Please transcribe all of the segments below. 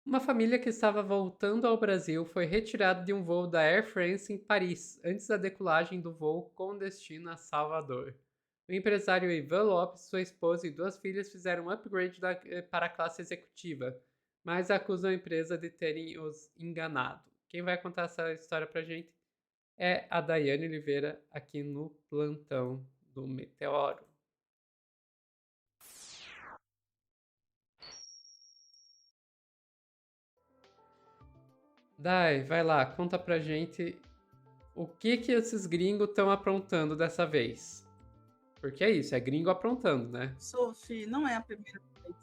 Uma família que estava voltando ao Brasil foi retirada de um voo da Air France em Paris, antes da decolagem do voo com destino a Salvador. O empresário Ivan Lopes, sua esposa e duas filhas fizeram um upgrade para a classe executiva, mas acusam a empresa de terem os enganado. Quem vai contar essa história pra gente é a Daiane Oliveira, aqui no plantão do Meteoro. Dai, vai lá, conta pra gente o que esses gringos estão aprontando dessa vez. Porque é isso, é gringo aprontando, né? Sophie, não é a primeira vez.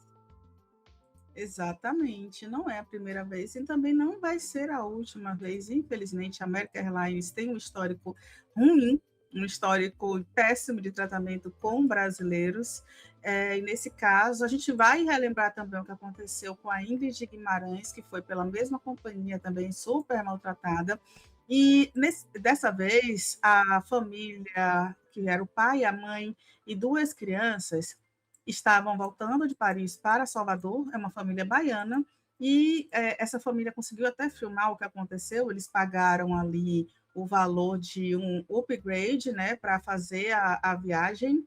Exatamente, não é a primeira vez e também não vai ser a última vez. Infelizmente, a American Airlines tem um histórico ruim, um histórico péssimo de tratamento com brasileiros. E nesse caso, a gente vai relembrar também o que aconteceu com a Ingrid Guimarães, que foi pela mesma companhia também super maltratada. E dessa vez, a família, que era o pai, a mãe e duas crianças, estavam voltando de Paris para Salvador, é uma família baiana, e essa família conseguiu até filmar o que aconteceu, eles pagaram ali o valor de um upgrade, né, para fazer a viagem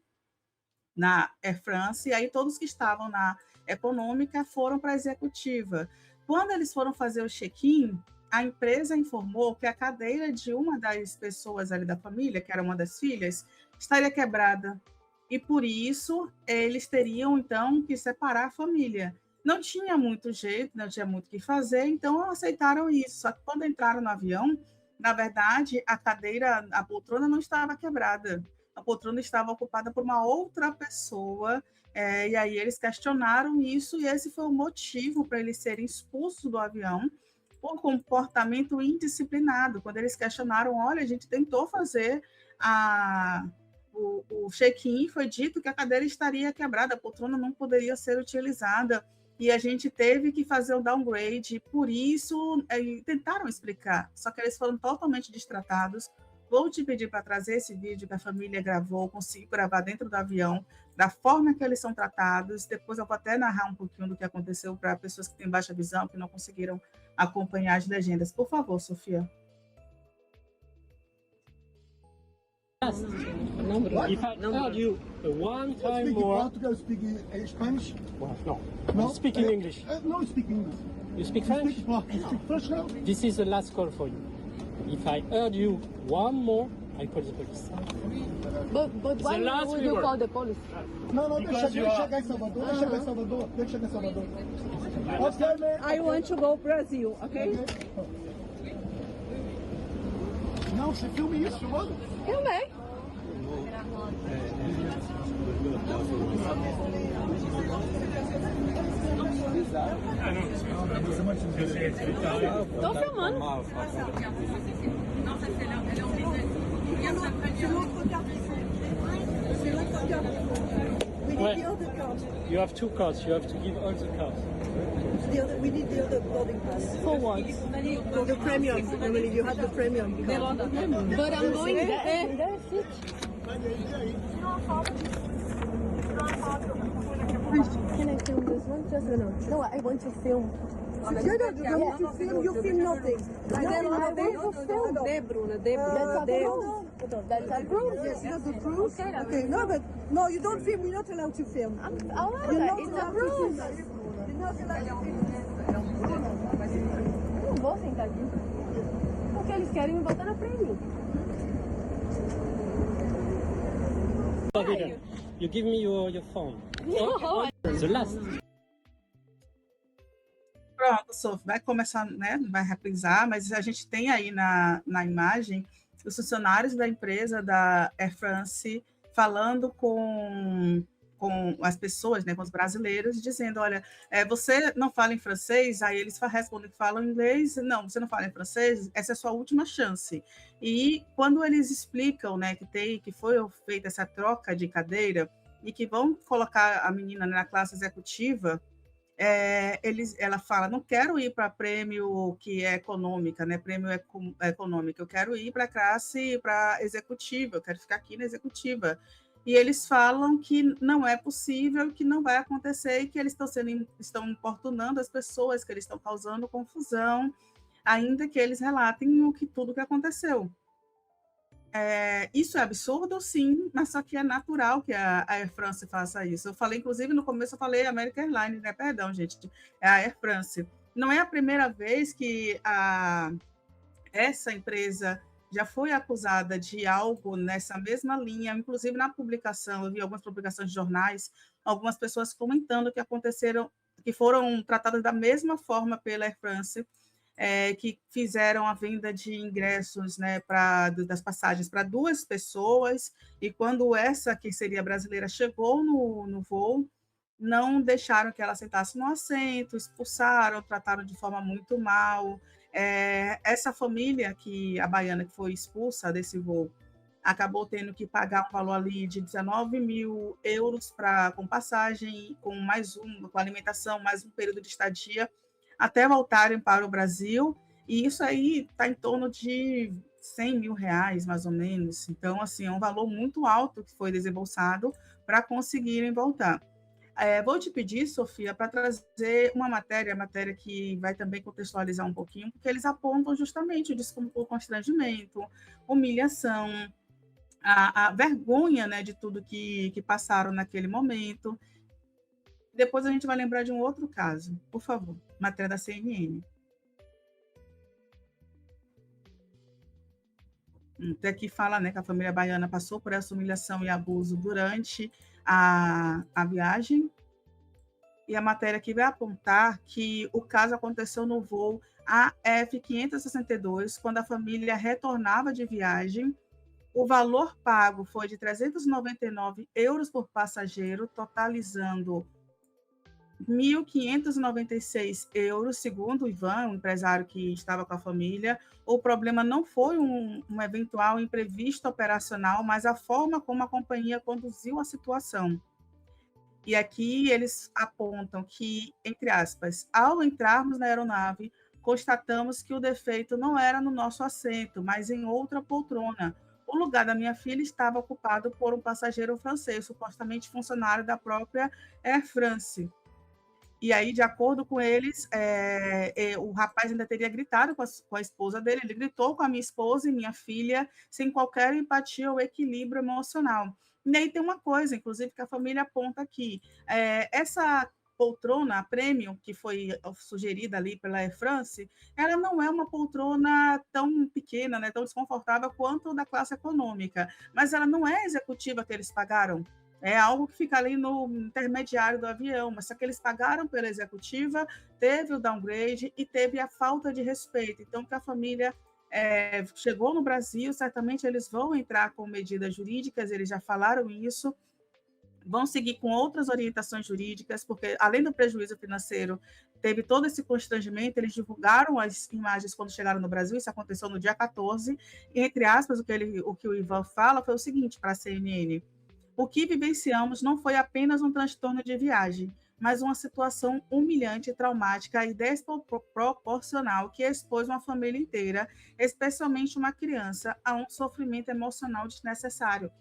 na Air France, e aí todos que estavam na econômica foram para a executiva. Quando eles foram fazer o check-in, a empresa informou que a cadeira de uma das pessoas ali da família, que era uma das filhas, estaria quebrada. E por isso eles teriam então que separar a família. Não tinha muito jeito, não tinha muito o que fazer, então aceitaram isso. Só que quando entraram no avião, na verdade, a cadeira, a poltrona não estava quebrada. A poltrona estava ocupada por uma outra pessoa, e aí eles questionaram isso, e esse foi o motivo para eles serem expulsos do avião por comportamento indisciplinado. Quando eles questionaram, olha, a gente tentou fazer o check-in, foi dito que a cadeira estaria quebrada, a poltrona não poderia ser utilizada, e a gente teve que fazer o downgrade, por isso tentaram explicar, só que eles foram totalmente distratados. Vou te pedir para trazer esse vídeo que a família gravou, consigo gravar dentro do avião, da forma que eles são tratados. Depois eu vou até narrar um pouquinho do que aconteceu para pessoas que têm baixa visão, que não conseguiram acompanhar as legendas. Por favor, Sofia. If I tell you one time Speak more, Portugal, speak Spanish? well, no, No? I speak in English. No, speak English. You speak You French? speak Portuguese. Speak French now? This is the last call for you. If I heard you one more, I call the police. But why last would you reward. call the police? Não, não, Because deixa you are- chegar em Salvador, deixa chegar em Salvador, deixa chegar em Salvador. Ok, man. I want to go Brazil, okay? Não, você filme isso, mano. Também. Tô filmando. We Ouais. need the other card. You have two cards. You have to give all the cards. We need the other boarding pass. For what? For the premium. Emily, you have the premium card. But I'm going there. That's it. Can I film this one? Just no, I want to film. You don't film nothing. De Bruna, That's a proof. Yes, that's the proof. Okay, no, but no, you don't film. We're not allowed to film. You're not It's a allowed to proof. film. You're not allowed to film. Não vou sentar aqui. Porque eles querem me botar na frente. You give me your phone. The last. Pronto, Sof, vai começar, né? Vai reprisar, mas a gente tem aí na imagem os funcionários da empresa da Air France falando com as pessoas, né, com os brasileiros, dizendo, olha, você não fala em francês, aí eles respondem que falam inglês, não, você não fala em francês, essa é a sua última chance. E quando eles explicam, né, que foi feita essa troca de cadeira e que vão colocar a menina na classe executiva, ela fala, não quero ir para prêmio que é econômica, né? Prêmio econômico, eu quero ir para classe, para executiva, eu quero ficar aqui na executiva. e eles falam que não é possível, que não vai acontecer, e que eles estão importunando as pessoas, que eles estão causando confusão, ainda que eles relatem tudo que aconteceu. Isso é absurdo, sim, mas só que é natural que a Air France faça isso. Eu falei, inclusive, no começo eu falei American Airlines, né? Perdão, gente, é a Air France. Não é a primeira vez que essa empresa já foi acusada de algo nessa mesma linha, inclusive na publicação, eu vi algumas publicações de jornais, algumas pessoas comentando que aconteceram, que foram tratadas da mesma forma pela Air France, que fizeram a venda de ingressos, né, das passagens para 2 pessoas, e quando essa, que seria brasileira, chegou no voo, não deixaram que ela sentasse no assento, expulsaram, trataram de forma muito mal. Essa família, a baiana que foi expulsa desse voo, acabou tendo que pagar um valor ali de 19.000 euros com passagem, com alimentação, mais um período de estadia, até voltarem para o Brasil, e isso aí está em torno de 100 mil reais, mais ou menos. Então, assim, é um valor muito alto que foi desembolsado para conseguirem voltar. Vou te pedir, Sofia, para trazer uma matéria que vai também contextualizar um pouquinho, porque eles apontam justamente o constrangimento, humilhação, a vergonha, né, de tudo que passaram naquele momento. Depois a gente vai lembrar de um outro caso. Por favor, matéria da CNN. Aqui fala, né, que a família baiana passou por essa humilhação e abuso durante a viagem. E a matéria aqui vai apontar que o caso aconteceu no voo AF562, quando a família retornava de viagem. O valor pago foi de 399 euros por passageiro, totalizando 1.596 euros, segundo o Ivan, o empresário que estava com a família. O problema não foi um eventual imprevisto operacional, mas a forma como a companhia conduziu a situação. E aqui eles apontam que, entre aspas, ao entrarmos na aeronave, constatamos que o defeito não era no nosso assento, mas em outra poltrona. O lugar da minha filha estava ocupado por um passageiro francês, supostamente funcionário da própria Air France. E aí, de acordo com eles, o rapaz ainda teria gritado com a esposa dele, ele gritou com a minha esposa e minha filha, sem qualquer empatia ou equilíbrio emocional. E aí tem uma coisa, inclusive, que a família aponta aqui. Essa poltrona, a premium, que foi sugerida ali pela Air France, ela não é uma poltrona tão pequena, né, tão desconfortável quanto da classe econômica, mas ela não é executiva que eles pagaram. É algo que fica ali no intermediário do avião, mas só que eles pagaram pela executiva, teve o downgrade e teve a falta de respeito. Então, que a família chegou no Brasil, certamente eles vão entrar com medidas jurídicas, eles já falaram isso, vão seguir com outras orientações jurídicas, porque além do prejuízo financeiro, teve todo esse constrangimento, eles divulgaram as imagens quando chegaram no Brasil, isso aconteceu no dia 14, e entre aspas, o que o Ivan fala foi o seguinte para a CNN: o que vivenciamos não foi apenas um transtorno de viagem, mas uma situação humilhante, traumática e desproporcional que expôs uma família inteira, especialmente uma criança, a um sofrimento emocional desnecessário.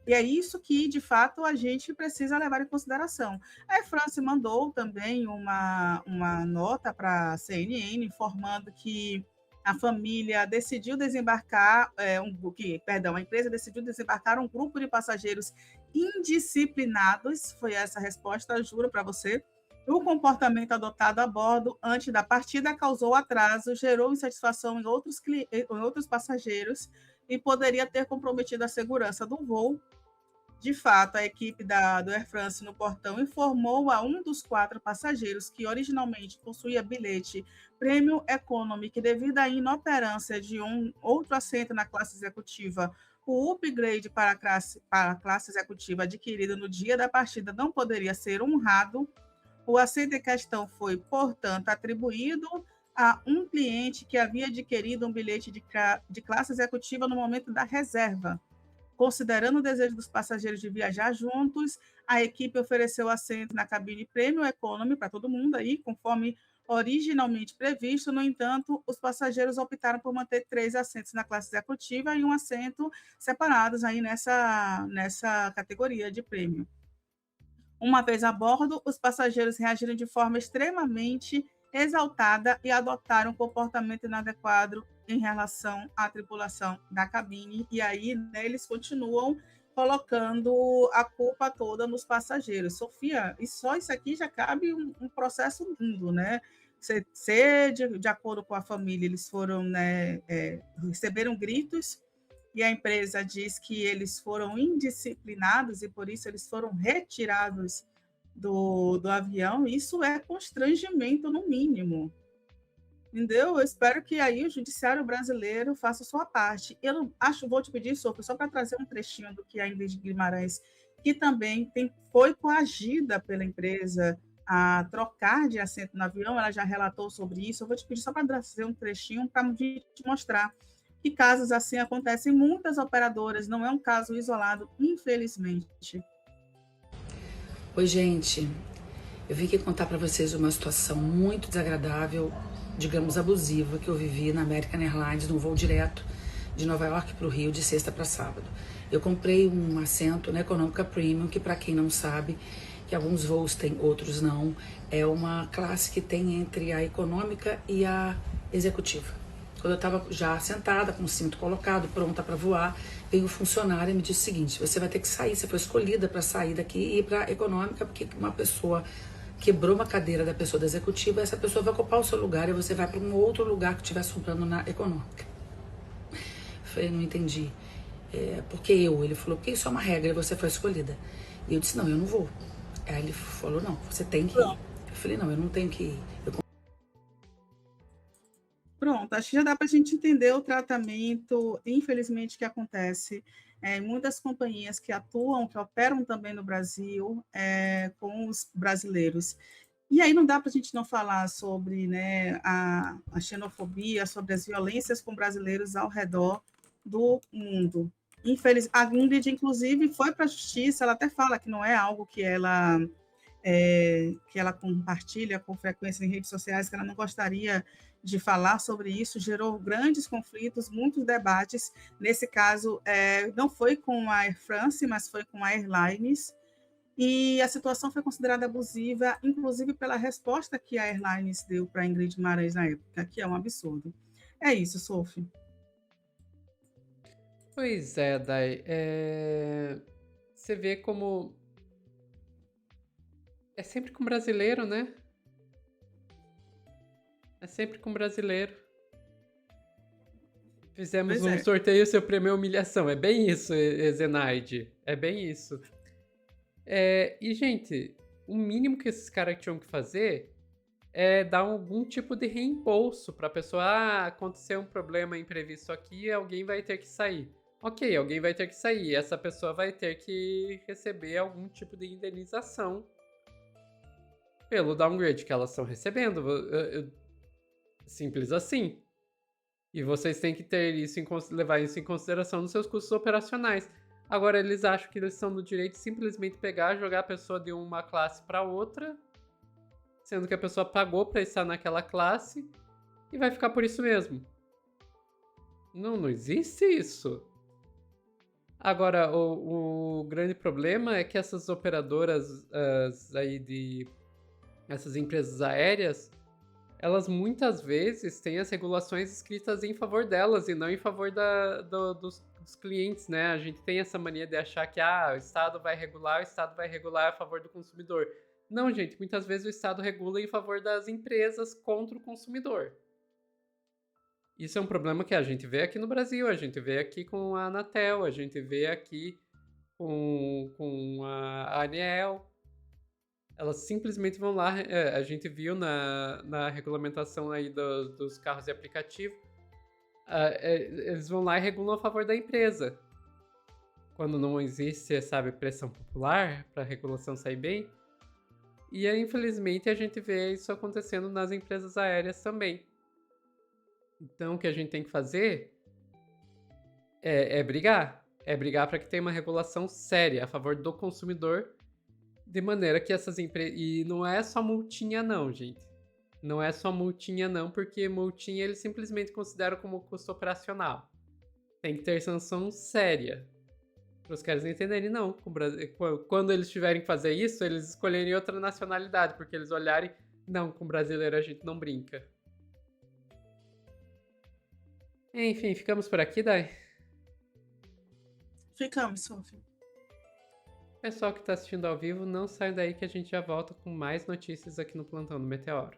E é isso que, de fato, a gente precisa levar em consideração. A Air France mandou também uma nota para a CNN informando que a família decidiu desembarcar, a empresa decidiu desembarcar um grupo de passageiros indisciplinados, foi essa a resposta, juro para você. O comportamento adotado a bordo antes da partida causou atraso, gerou insatisfação em outros passageiros e poderia ter comprometido a segurança do voo. De fato, a equipe do Air France no portão informou a um dos 4 passageiros que originalmente possuía bilhete Premium Economy que, devido à inoperância de um outro assento na classe executiva, o upgrade para a classe executiva adquirido no dia da partida não poderia ser honrado. O assento em questão foi, portanto, atribuído a um cliente que havia adquirido um bilhete de classe executiva no momento da reserva. Considerando o desejo dos passageiros de viajar juntos, a equipe ofereceu assento na cabine Premium Economy para todo mundo aí, conforme originalmente previsto. No entanto, os passageiros optaram por manter 3 assentos na classe executiva e um assento separados aí nessa categoria de prêmio. Uma vez a bordo, os passageiros reagiram de forma extremamente exaltada e adotaram um comportamento inadequado em relação à tripulação da cabine. E aí, né, eles continuam colocando a culpa toda nos passageiros. Sofia, e só isso aqui já cabe um processo lindo, né? De acordo com a família, eles foram, né, receberam gritos, e a empresa diz que eles foram indisciplinados e por isso eles foram retirados do avião. Isso é constrangimento, no mínimo. Entendeu? Eu espero que aí o judiciário brasileiro faça a sua parte. Eu acho, vou te pedir, Sofia, só para trazer um trechinho do que a Ingrid Guimarães, que também foi coagida pela empresa a trocar de assento no avião, ela já relatou sobre isso. Eu vou te pedir só para trazer um trechinho para te mostrar que casos assim acontecem em muitas operadoras, não é um caso isolado, infelizmente. Oi, gente. Eu vim aqui contar para vocês uma situação muito desagradável, digamos abusiva, que eu vivi na American Airlines, num voo direto de Nova York para o Rio, de sexta para sábado. Eu comprei um assento na Econômica Premium, que, para quem não sabe, que alguns voos têm, outros não, é uma classe que tem entre a econômica e a executiva. Quando eu estava já sentada, com o cinto colocado, pronta para voar, veio o funcionário e me disse o seguinte: você vai ter que sair, você foi escolhida para sair daqui e ir para a econômica, porque uma pessoa quebrou uma cadeira da pessoa da executiva, essa pessoa vai ocupar o seu lugar e você vai para um outro lugar que estiver sobrando na econômica. Eu falei, não entendi. Porque ele falou, porque isso é uma regra e você foi escolhida. E eu disse, não, eu não vou. Aí ele falou, não, você tem que ir. Eu falei, não, eu não tenho que ir. Pronto, acho que já dá para a gente entender o tratamento, infelizmente, que acontece em muitas companhias que atuam, que operam também no Brasil, com os brasileiros. E aí não dá para a gente não falar sobre, né, a xenofobia, sobre as violências com brasileiros ao redor do mundo. A Ingrid, inclusive, foi para a justiça, ela até fala que não é algo que ela compartilha com frequência em redes sociais, que ela não gostaria de falar sobre isso, gerou grandes conflitos, muitos debates. Nesse caso, não foi com a Air France, mas foi com a Airlines, e a situação foi considerada abusiva, inclusive pela resposta que a Airlines deu para a Ingrid Guimarães na época, que é um absurdo. É isso, Sophie. Pois é, Dai. Você vê como é sempre com brasileiro, né? É sempre com brasileiro. Fizemos um sorteio, seu prêmio é humilhação. É bem isso, Zenaide. É bem isso. E, gente, o mínimo que esses caras tinham que fazer é dar algum tipo de reembolso pra pessoa. Aconteceu um problema imprevisto aqui, alguém vai ter que sair. Ok, alguém vai ter que sair. Essa pessoa vai ter que receber algum tipo de indenização pelo downgrade que elas estão recebendo. Simples assim. E vocês têm que ter isso levar isso em consideração nos seus custos operacionais. Agora, eles acham que eles estão no direito de simplesmente pegar, jogar a pessoa de uma classe para outra, sendo que a pessoa pagou para estar naquela classe e vai ficar por isso mesmo. Não existe isso. Agora, o grande problema é que essas operadoras essas empresas aéreas, elas muitas vezes têm as regulações escritas em favor delas e não em favor dos clientes, né? A gente tem essa mania de achar que o Estado vai regular a favor do consumidor. Não, gente, muitas vezes o Estado regula em favor das empresas contra o consumidor. Isso é um problema que a gente vê aqui no Brasil, a gente vê aqui com a Anatel, a gente vê aqui com a Aniel. Elas simplesmente vão lá, a gente viu na regulamentação aí dos carros de aplicativo, eles vão lá e regulam a favor da empresa. Quando não existe, sabe, pressão popular para a regulação sair bem. E aí, infelizmente, a gente vê isso acontecendo nas empresas aéreas também. Então, o que a gente tem que fazer é brigar. É brigar para que tenha uma regulação séria a favor do consumidor, de maneira que essas empresas... E não é só multinha não, gente. Não é só multinha não, porque multinha eles simplesmente consideram como custo operacional. Tem que ter sanção séria. Para os caras entenderem, não. Quando eles tiverem que fazer isso, eles escolherem outra nacionalidade, porque eles olharem, não, com brasileiro a gente não brinca. Enfim, ficamos por aqui, Dai? Ficamos, Sophie. Pessoal que está assistindo ao vivo, não sai daí que a gente já volta com mais notícias aqui no Plantão do Meteoro.